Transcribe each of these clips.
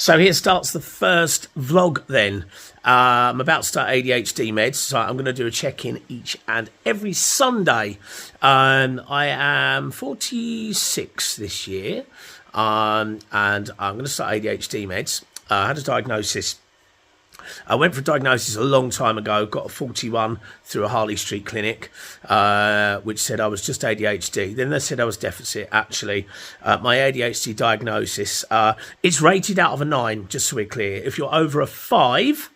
So here starts the first vlog then. I'm about to start ADHD meds, so I'm going to do a check-in each and every Sunday. I am 46 this year, and I'm going to start ADHD meds. I had a diagnosis. I went for a diagnosis a long time ago, got a 41 through a Harley Street clinic, which said I was just ADHD. Then they said I was deficit, actually. My ADHD diagnosis, it's rated out of a 9, just so we're clear. If you're over a 5,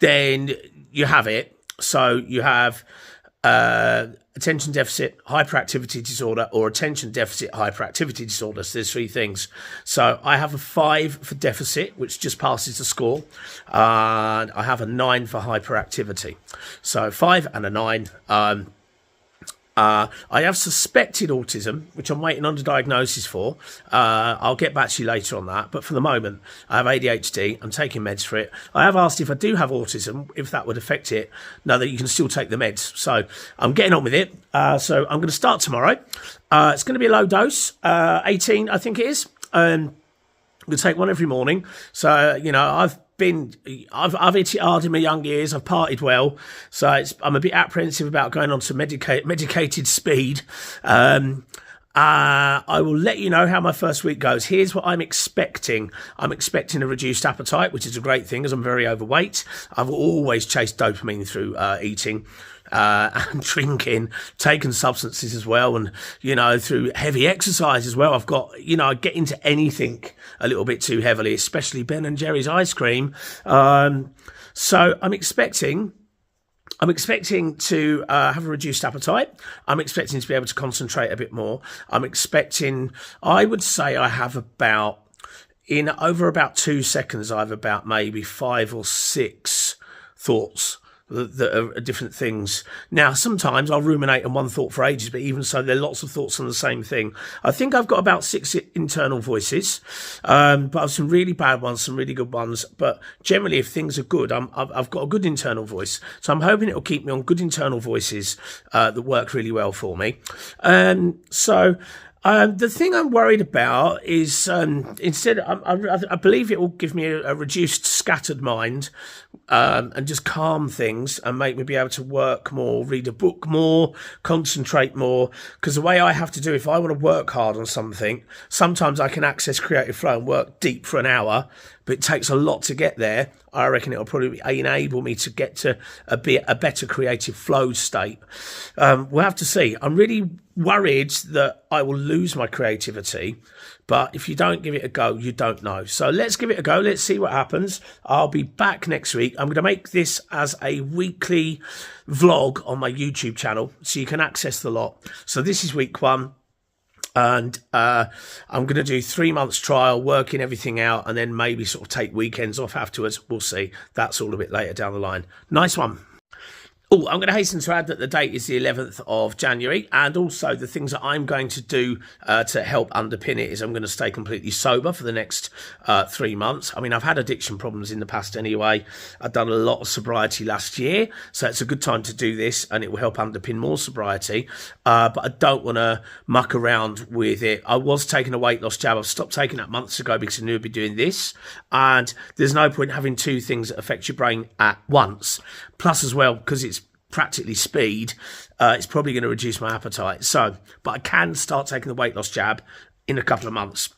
then you have it. So you have attention deficit hyperactivity disorder or attention deficit hyperactivity disorder. So there's 3 things. So I have a 5 for deficit, which just passes the score, and I have a 9 for hyperactivity. So 5 and a 9. I have suspected autism, which I'm waiting on the diagnosis for. I'll get back to you later on that. But for the moment, I have ADHD. I'm taking meds for it. I have asked if I do have autism, if that would affect it. No, that you can still take the meds. So I'm getting on with it. So I'm going to start tomorrow. It's going to be a low dose, 18, I think it is. I'm going to take one every morning. So, you know, I've hit it hard in my young years. I've partied well, so I'm a bit apprehensive about going on to medicated speed. I will let you know how my first week goes. Here's what I'm expecting. I'm expecting a reduced appetite, which is a great thing as I'm very overweight. I've always chased dopamine through eating and drinking, taken substances as well, and, you know, through heavy exercise as well. I've got, you know, I get into anything a little bit too heavily, especially Ben & Jerry's ice cream. So I'm expecting to have a reduced appetite. I'm expecting to be able to concentrate a bit more. I would say I have over about 2 seconds, I have about maybe 5 or 6 thoughts that are different things. Now, sometimes I'll ruminate on one thought for ages, but even so, there are lots of thoughts on the same thing. I think I've got about 6 internal voices, but I've some really bad ones, some really good ones. But generally, if things are good, I've got a good internal voice. So I'm hoping it'll keep me on good internal voices that work really well for me. The thing I'm worried about is instead, I believe it will give me a reduced scattered mind and just calm things and make me be able to work more, read a book more, concentrate more. Because the way I have to do, if I want to work hard on something, sometimes I can access creative flow and work deep for an hour, but it takes a lot to get there. I reckon it'll probably enable me to get to a better creative flow state. We'll have to see. I'm really worried that I will lose my creativity, but if you don't give it a go, you don't know. So let's give it a go. Let's see what happens. I'll be back next week. I'm going to make this as a weekly vlog on my YouTube channel, so you can access the lot. So this is week 1. And I'm going to do 3 months trial, working everything out, and then maybe sort of take weekends off afterwards. We'll see. That's all a bit later down the line. Nice one. Oh, I'm going to hasten to add that the date is the 11th of January, and also the things that I'm going to do to help underpin it is I'm going to stay completely sober for the next 3 months. I mean, I've had addiction problems in the past anyway. I've done a lot of sobriety last year, so it's a good time to do this, and it will help underpin more sobriety. But I don't want to muck around with it. I was taking a weight loss jab. I've stopped taking that months ago because I knew I'd be doing this, and there's no point having 2 things that affect your brain at once. Plus, as well, because it's practically speed, it's probably going to reduce my appetite. So, but I can start taking the weight loss jab in a couple of months.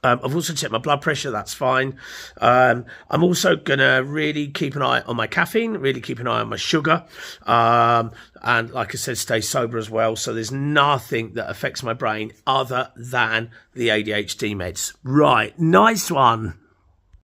I've also checked my blood pressure. That's fine. I'm also going to really keep an eye on my caffeine, really keep an eye on my sugar. And like I said, stay sober as well. So there's nothing that affects my brain other than the ADHD meds. Right. Nice one.